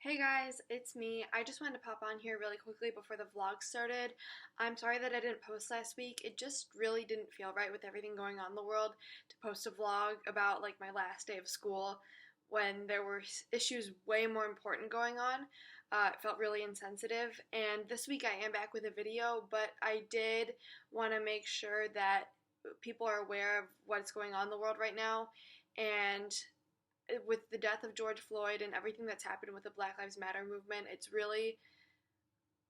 Hey guys, it's me. I just wanted to pop on here really quickly before the vlog started. I'm sorry that I didn't post last week. It just really didn't feel right with everything going on in the world to post a vlog about like my last day of school when there were issues way more important going on. It felt really insensitive, and this week I am back with a video, but I did want to make sure that people are aware of what's going on in the world right now, and with the death of George Floyd and everything that's happened with the Black Lives Matter movement, it's really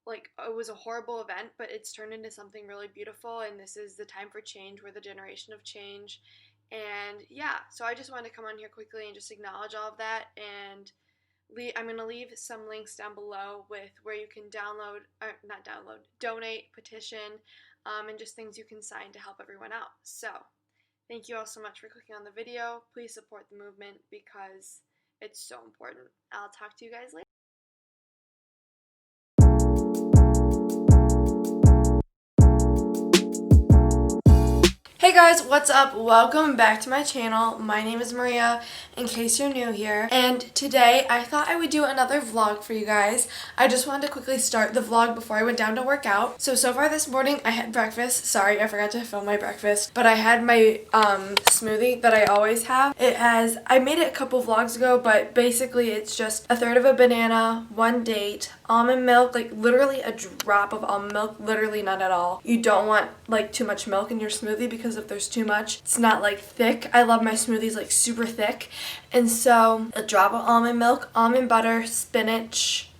like it was a horrible event, but it's turned into something really beautiful. And this is the time for change. We're the generation of change. And yeah, so I just wanted to come on here quickly and just acknowledge all of that. And I'm going to leave some links down below with where you can donate, petition, and just things you can sign to help everyone out. So thank you all so much for clicking on the video. Please support the movement because it's so important. I'll talk to you guys later. Hey guys, what's up? Welcome back to my channel. My name is Maria, in case you're new here. And today I thought I would do another vlog for you guys. I just wanted to quickly start the vlog before I went down to work out. So far this morning I had breakfast. Sorry, I forgot to film my breakfast. But I had my smoothie that I always have. I made it a couple vlogs ago, but basically it's just a third of a banana, 1 date, almond milk, like literally a drop of almond milk, literally none at all. You don't want like too much milk in your smoothie because if there's too much, it's not like thick. I love my smoothies like super thick. And so a drop of almond milk, almond butter, spinach,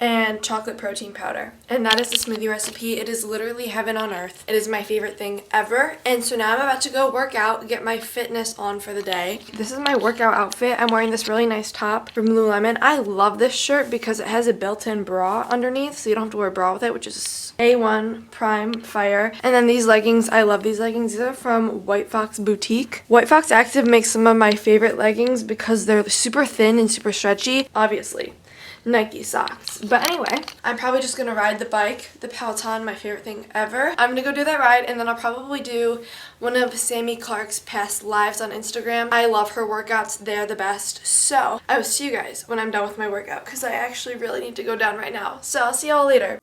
and chocolate protein powder. And that is the smoothie recipe. It is literally heaven on earth. It is my favorite thing ever. And so now I'm about to go work out, get my fitness on for the day. This is my workout outfit. I'm wearing this really nice top from Lululemon. I love this shirt because it has a built-in bra underneath, so you don't have to wear a bra with it, which is A1 Prime Fire. And then these leggings, I love these leggings. These are from White Fox Boutique. White Fox Active makes some of my favorite leggings because they're super thin and super stretchy. Obviously, Nike socks. But anyway, I'm probably just gonna ride the bike, the Peloton, my favorite thing ever. I'm gonna go do that ride, and then I'll probably do one of Sammy Clark's past lives on Instagram. I love her workouts. They're the best. So I will see you guys when I'm done with my workout because I actually really need to go down right now. So I'll see y'all later.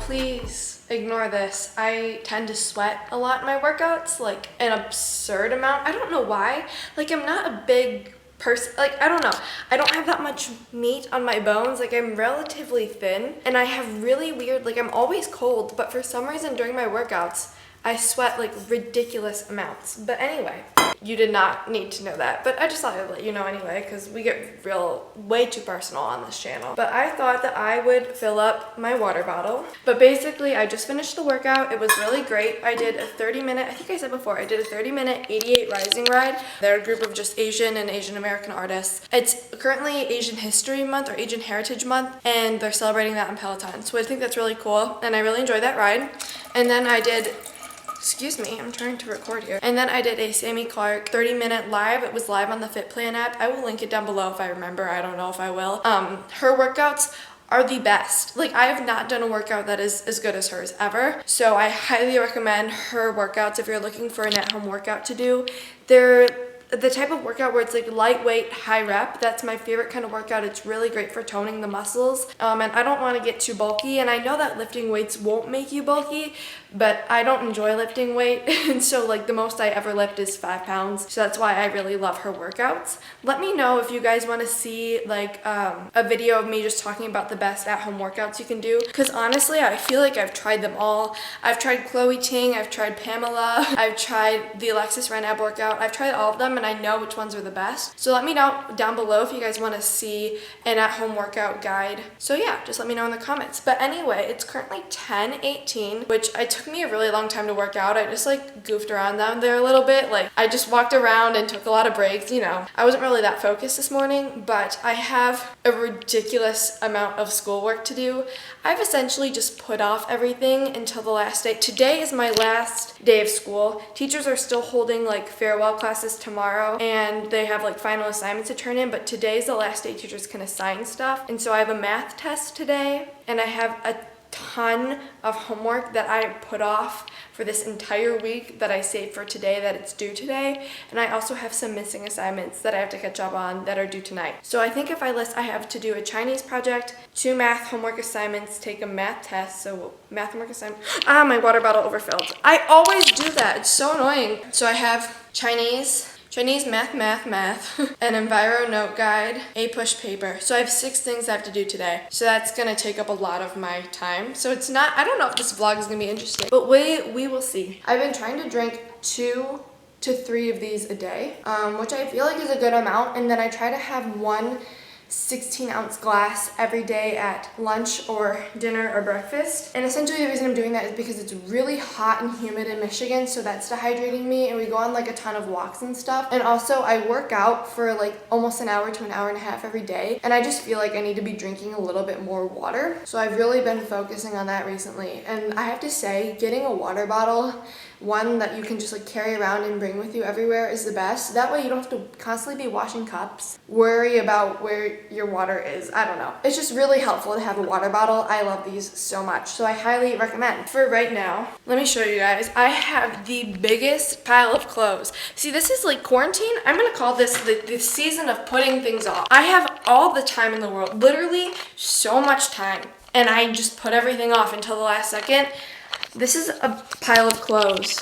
Please ignore this. I tend to sweat a lot in my workouts, like an absurd amount. I don't know why. Like, I'm not a big person. Like, I don't know. I don't have that much meat on my bones. Like, I'm relatively thin, and I have really weird, like, I'm always cold, but for some reason during my workouts, I sweat like ridiculous amounts. But anyway, you did not need to know that, but I just thought I'd let you know anyway because we get way too personal on this channel. But I thought that I would fill up my water bottle. But basically, I just finished the workout. It was really great. I did a 30-minute, I think I said before, I did a 30-minute 88 Rising ride. They're a group of just Asian and Asian American artists. It's currently Asian History Month or Asian Heritage Month, and they're celebrating that in Peloton. So I think that's really cool, and I really enjoyed that ride. And then I did, excuse me, I'm trying to record here. And then I did a Sammy Clark 30-minute live. It was live on the FitPlan app. I will link it down below if I remember. I don't know if I will. Her workouts are the best. Like, I have not done a workout that is as good as hers ever. So I highly recommend her workouts if you're looking for an at-home workout to do. They're the type of workout where it's like lightweight, high rep. That's my favorite kind of workout. It's really great for toning the muscles. And I don't want to get too bulky. And I know that lifting weights won't make you bulky, but I don't enjoy lifting weight. And so like the most I ever lift is 5 pounds. So that's why I really love her workouts. Let me know if you guys want to see like a video of me just talking about the best at-home workouts you can do. Because honestly, I feel like I've tried them all. I've tried Chloe Ting, I've tried Pamela, I've tried the Alexis Ren ab workout. I've tried all of them and I know which ones are the best. So let me know down below if you guys want to see an at-home workout guide. So yeah, just let me know in the comments. But anyway, it's currently 10:18, which it took me a really long time to work out. I just like goofed around down there a little bit. Like I just walked around and took a lot of breaks, you know. I wasn't really that focused this morning, but I have a ridiculous amount of schoolwork to do. I've essentially just put off everything until the last day. Today is my last day of school. Teachers are still holding like farewell classes tomorrow and they have like final assignments to turn in, but today's the last day teachers can assign stuff. And so I have a math test today and I have a ton of homework that I put off for this entire week that I saved for today, that it's due today. And I also have some missing assignments that I have to catch up on that are due tonight. So I think if I list, I have to do a Chinese project, 2 math homework assignments, take a math test, so math homework assignment. My water bottle overfilled. I always do that, it's so annoying. So I have Chinese, math, an Enviro note guide, a push paper. So I have 6 things I have to do today. So that's gonna take up a lot of my time. So it's not, I don't know if this vlog is gonna be interesting, but we will see. I've been trying to drink 2 to 3 of these a day, which I feel like is a good amount. And then I try to have 1 16-ounce glass every day at lunch or dinner or breakfast. And essentially the reason I'm doing that is because it's really hot and humid in Michigan, so that's dehydrating me, and we go on like a ton of walks and stuff. And also I work out for like almost an hour to an hour and a half every day, and I just feel like I need to be drinking a little bit more water. So I've really been focusing on that recently. And I have to say, getting a water bottle, one that you can just like carry around and bring with you everywhere, is the best. That way you don't have to constantly be washing cups, worry about where your water is. I don't know. It's just really helpful to have a water bottle. I love these so much, so I highly recommend. For right now, let me show you guys. I have the biggest pile of clothes. See, this is like quarantine. I'm gonna call this the season of putting things off. I have all the time in the world, literally so much time, and I just put everything off until the last second. This is a pile of clothes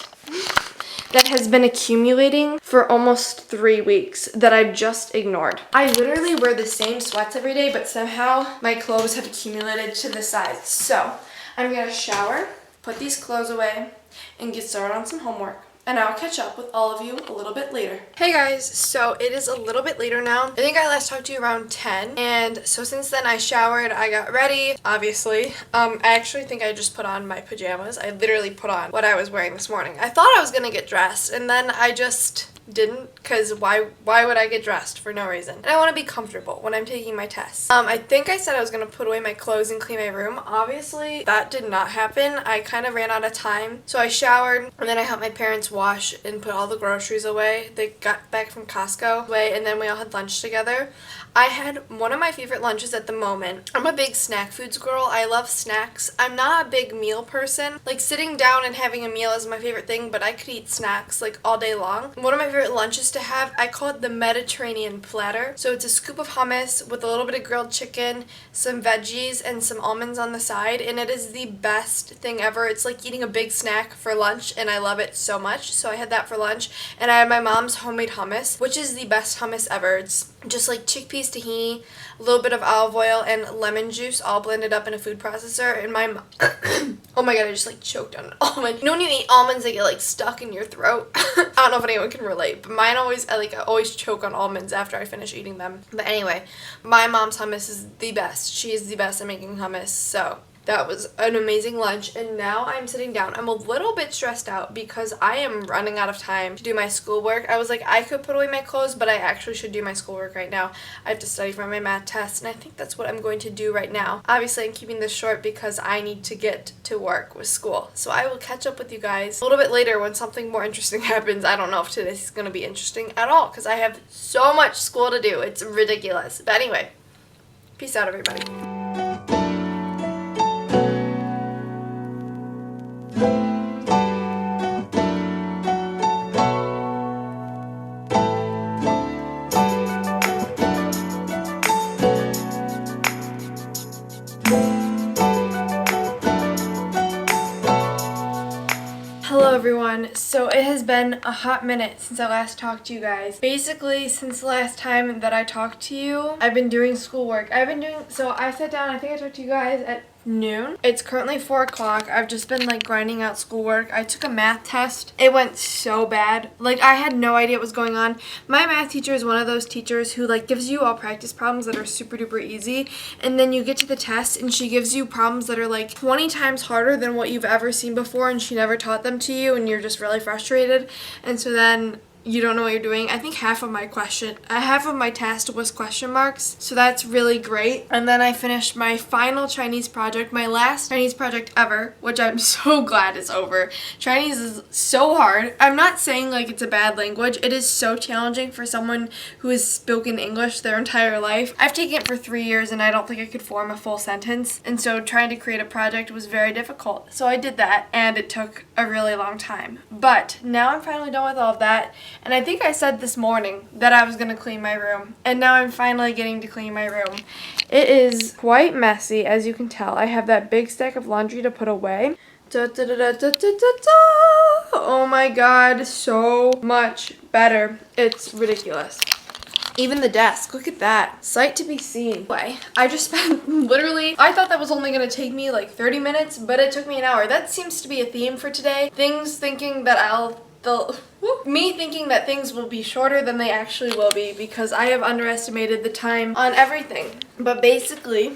that has been accumulating for almost 3 weeks that I've just ignored. I literally wear the same sweats every day, but somehow my clothes have accumulated to the sides. So I'm gonna shower, put these clothes away, and get started on some homework. And I'll catch up with all of you a little bit later. Hey guys, so it is a little bit later now. I think I last talked to you around 10. And so since then I showered, I got ready, obviously. I actually think I just put on my pajamas. I literally put on what I was wearing this morning. I thought I was gonna get dressed, and then I just didn't, because why would I get dressed for no reason? And I want to be comfortable when I'm taking my tests. I think I said I was going to put away my clothes and clean my room. Obviously, that did not happen. I kind of ran out of time. So I showered, and then I helped my parents wash and put all the groceries away. They got back from Costco away, and then we all had lunch together. I had one of my favorite lunches at the moment. I'm a big snack foods girl. I love snacks. I'm not a big meal person. Like, sitting down and having a meal is my favorite thing, but I could eat snacks like all day long. One of my favorite lunches to have, I call it the Mediterranean platter. So it's a scoop of hummus with a little bit of grilled chicken, some veggies, and some almonds on the side, and it is the best thing ever. It's like eating a big snack for lunch, and I love it so much. So I had that for lunch, and I had my mom's homemade hummus, which is the best hummus ever. It's just like chickpeas, tahini, a little bit of olive oil, and lemon juice all blended up in a food processor. And my oh my god, I just like choked on an almond. You know when you eat almonds, they get like stuck in your throat? I don't know if anyone can relate, but mine always, I always choke on almonds after I finish eating them. But anyway, my mom's hummus is the best. She is the best at making hummus, so that was an amazing lunch, and now I'm sitting down. I'm a little bit stressed out because I am running out of time to do my schoolwork. I was like, I could put away my clothes, but I actually should do my schoolwork right now. I have to study for my math test, and I think that's what I'm going to do right now. Obviously, I'm keeping this short because I need to get to work with school. So I will catch up with you guys a little bit later when something more interesting happens. I don't know if today's going to be interesting at all because I have so much school to do. It's ridiculous. But anyway, peace out, everybody. everyone. So it has been a hot minute since I last talked to you guys. Basically, since the last time that I talked to you, I've been doing schoolwork. So I sat down, I think I talked to you guys at noon. It's currently 4 o'clock. I've just been like grinding out schoolwork. I took a math test. It went so bad. Like, I had no idea what was going on. My math teacher is one of those teachers who like gives you all practice problems that are super duper easy, and then you get to the test and she gives you problems that are like 20 times harder than what you've ever seen before, and she never taught them to you, and you're just really frustrated. And so then you don't know what you're doing. I think half of my test was question marks, so that's really great. And then I finished my final Chinese project, my last Chinese project ever, which I'm so glad is over. Chinese is so hard. I'm not saying like it's a bad language. It is so challenging for someone who has spoken English their entire life. I've taken it for 3 years and I don't think I could form a full sentence, and so trying to create a project was very difficult. So I did that, and it took a really long time. But now I'm finally done with all of that. And I think I said this morning that I was going to clean my room, and now I'm finally getting to clean my room. It is quite messy, as you can tell. I have that big stack of laundry to put away. Oh my god, so much better. It's ridiculous. Even the desk, look at that. Sight to be seen. Anyway, I just spent literally, I thought that was only gonna take me like 30 minutes, but it took me an hour. That seems to be a theme for today. Me thinking that things will be shorter than they actually will be, because I have underestimated the time on everything. But basically,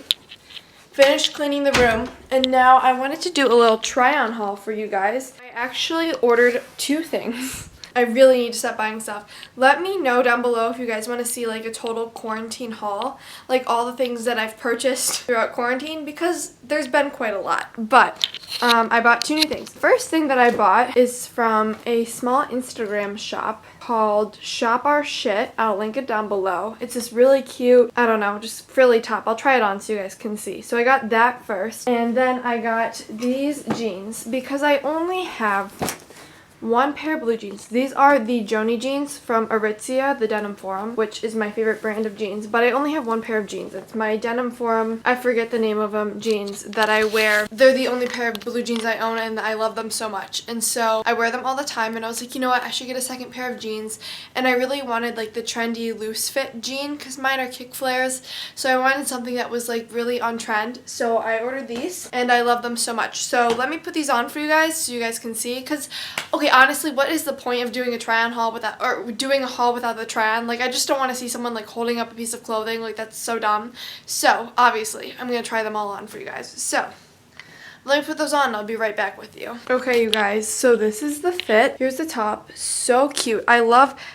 finished cleaning the room, and now I wanted to do a little try-on haul for you guys. I actually ordered 2 things. I really need to stop buying stuff. Let me know down below if you guys want to see like a total quarantine haul, like all the things that I've purchased throughout quarantine, because there's been quite a lot. But I bought 2 new things. First thing that I bought is from a small Instagram shop called Shop Our Shit. I'll link it down below. It's this really cute, I don't know, just frilly top. I'll try it on so you guys can see. So I got that first, and then I got these jeans because I only have 1 pair of blue jeans. These are the Joni jeans from Aritzia, the Denim Forum, which is my favorite brand of jeans, but I only have 1 pair of jeans. It's my Denim Forum, I forget the name of them, jeans that I wear. They're the only pair of blue jeans I own, and I love them so much. And so I wear them all the time, and I was like, you know what, I should get a second pair of jeans. And I really wanted like the trendy loose fit jean, because mine are kick flares, so I wanted something that was like really on trend. So I ordered these, and I love them so much. So let me put these on for you guys so you guys can see, because okay, honestly, what is the point of doing a try-on haul without, or doing a haul without the try-on? Like, I just don't want to see someone like holding up a piece of clothing. Like, that's so dumb. So obviously I'm gonna try them all on for you guys. So let me put those on and I'll be right back with you. Okay, you guys, so this is the fit. Here's the top. So cute.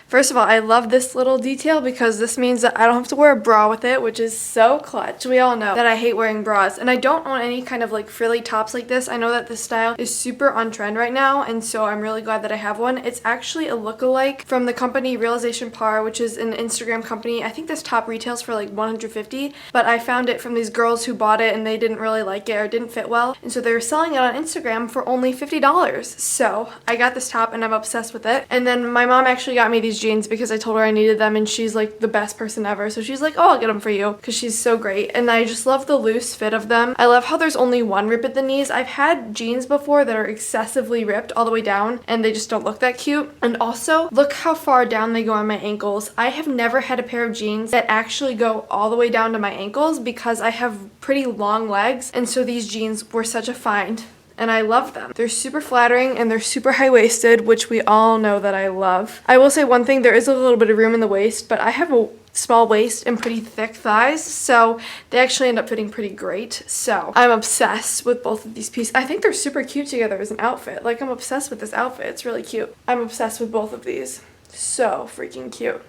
First of all, I love this little detail because this means that I don't have to wear a bra with it, which is so clutch. We all know that I hate wearing bras, and I don't own any kind of like frilly tops like this. I know that this style is super on trend right now, and so I'm really glad that I have one. It's actually a look-alike from the company Realization Par, which is an Instagram company. I think this top retails for like $150, but I found it from these girls who bought it and they didn't really like it or didn't fit well, and so they were selling it on Instagram for only $50. So I got this top and I'm obsessed with it. And then my mom actually got me these jeans because I told her I needed them, and she's like the best person ever. So she's like, oh, I'll get them for you, because she's so great. And I just love the loose fit of them. I love how there's only 1 rip at the knees. I've had jeans before that are excessively ripped all the way down and they just don't look that cute. And also, look how far down they go on my ankles. I have never had a pair of jeans that actually go all the way down to my ankles because I have pretty long legs, and so these jeans were such a find. And I love them. They're super flattering and they're super high-waisted, which we all know that I love. I will say one thing, there is a little bit of room in the waist, but I have a small waist and pretty thick thighs, so they actually end up fitting pretty great. So I'm obsessed with both of these pieces. I think they're super cute together as an outfit. Like, I'm obsessed with this outfit. It's really cute. I'm obsessed with both of these. So freaking cute.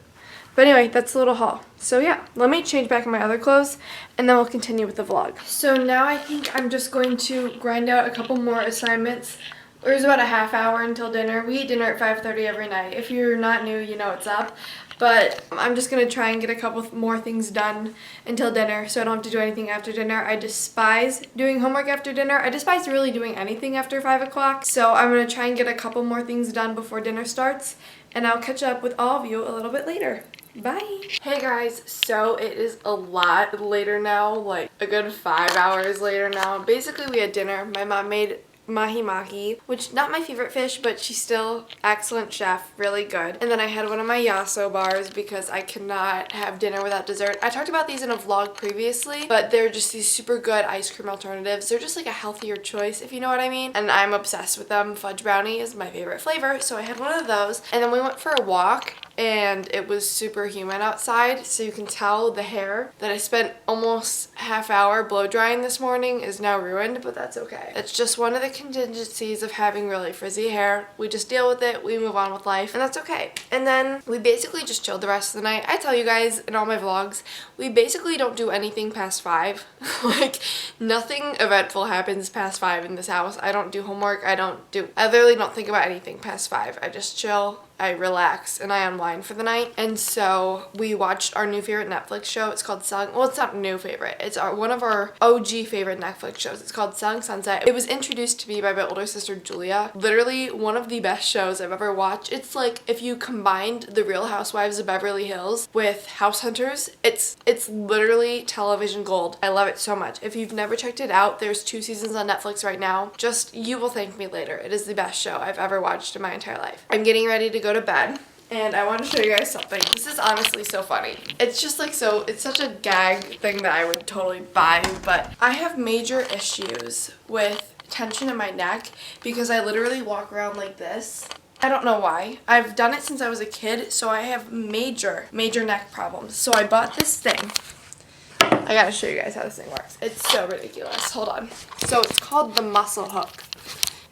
But anyway, that's a little haul. So yeah, let me change back in my other clothes and then we'll continue with the vlog. So now I think I'm just going to grind out a couple more assignments. There's about a half hour until dinner. We eat dinner at 5:30 every night. If you're not new, you know what's up. But I'm just going to try and get a couple more things done until dinner so I don't have to do anything after dinner. I despise doing homework after dinner. I despise really doing anything after 5 o'clock. So I'm going to try and get a couple more things done before dinner starts. And I'll catch up with all of you a little bit later. Bye. Hey guys, so it is a lot later now, like a good 5 hours later now. Basically, we had dinner. My mom made mahi-mahi, which not my favorite fish, but she's still excellent chef, really good. And then I had one of my yasso bars because I cannot have dinner without dessert. I talked about these in a vlog previously, but they're just these super good ice cream alternatives. They're just like a healthier choice, if you know what I mean. And I'm obsessed with them. Fudge brownie is my favorite flavor, so I had one of those. And then we went for a walk, and it was super humid outside, so you can tell the hair that I spent almost half hour blow drying this morning is now ruined, but that's okay. It's just one of the contingencies of having really frizzy hair. We just deal with it, we move on with life, and that's okay. And then we basically just chilled the rest of the night. I tell you guys in all my vlogs, we basically don't do anything past 5. Like, nothing eventful happens past 5 in this house. I don't do homework, I literally don't think about anything past 5. I just chill, I relax, and I unwind for the night. And so we watched our new favorite Netflix show. It's called Selling, well, it's not a new favorite. It's one of our OG favorite Netflix shows. It's called Selling Sunset. It was introduced to me by my older sister, Julia. Literally one of the best shows I've ever watched. It's like if you combined The Real Housewives of Beverly Hills with House Hunters, it's literally television gold. I love it so much. If you've never checked it out, there's 2 seasons on Netflix right now. Just, you will thank me later. It is the best show I've ever watched in my entire life. I'm getting ready to go to bed, and I want to show you guys something. This is honestly so funny. It's just like so, it's such a gag thing that I would totally buy, but I have major issues with tension in my neck because I literally walk around like this. I don't know why. I've done it since I was a kid, so I have major neck problems. So I bought this thing. I gotta show you guys how this thing works. It's so ridiculous. Hold on. So it's called the Muscle Hook.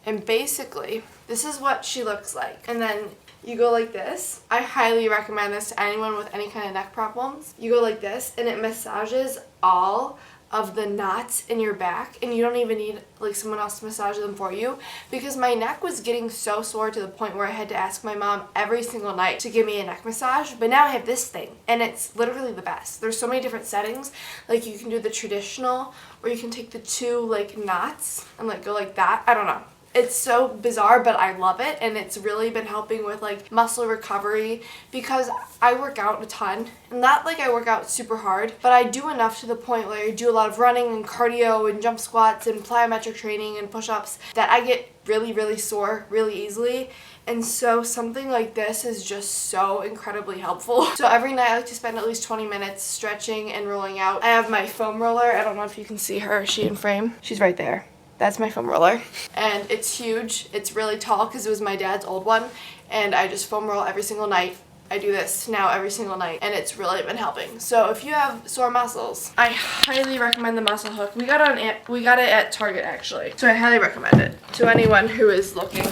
And basically, this is what she looks like. And then you go like this. I highly recommend this to anyone with any kind of neck problems. You go like this, and it massages all of the knots in your back, and you don't even need like someone else to massage them for you, because my neck was getting so sore to the point where I had to ask my mom every single night to give me a neck massage. But now I have this thing, and it's literally the best. There's so many different settings. Like, you can do the traditional, or you can take the 2 like knots and like go like that. I don't know. It's so bizarre, but I love it, and it's really been helping with like muscle recovery because I work out a ton. And not like I work out super hard, but I do enough to the point where I do a lot of running and cardio and jump squats and plyometric training and push-ups that I get really sore really easily. And so something like this is just so incredibly helpful. So every night I like to spend at least 20 minutes stretching and rolling out. I have my foam roller. I don't know if you can see her. Is she in frame? She's right there. That's my foam roller. And it's huge. It's really tall because it was my dad's old one. And I just foam roll every single night. I do this now every single night, and it's really been helping. So if you have sore muscles, I highly recommend the Muscle Hook. We got it at Target, actually. So I highly recommend it to anyone who is looking.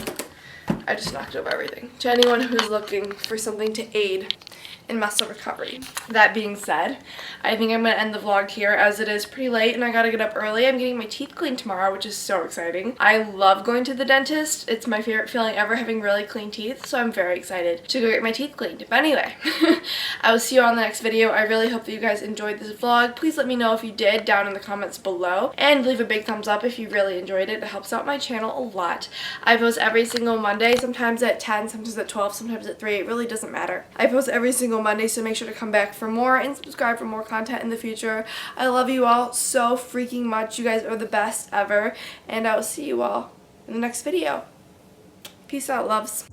I just knocked over everything. To anyone who's looking for something to aid in muscle recovery. That being said, I think I'm going to end the vlog here as it is pretty late and I gotta get up early. I'm getting my teeth cleaned tomorrow, which is so exciting. I love going to the dentist. It's my favorite feeling ever, having really clean teeth, so I'm very excited to go get my teeth cleaned. But anyway, I will see you on the next video. I really hope that you guys enjoyed this vlog. Please let me know if you did down in the comments below, and leave a big thumbs up if you really enjoyed it. It helps out my channel a lot. I post every single Monday, sometimes at 10, sometimes at 12, sometimes at 3. It really doesn't matter. I post every single Monday, so make sure to come back for more and subscribe for more content in the future. I love you all so freaking much. You guys are the best ever, and I will see you all in the next video. Peace out, loves.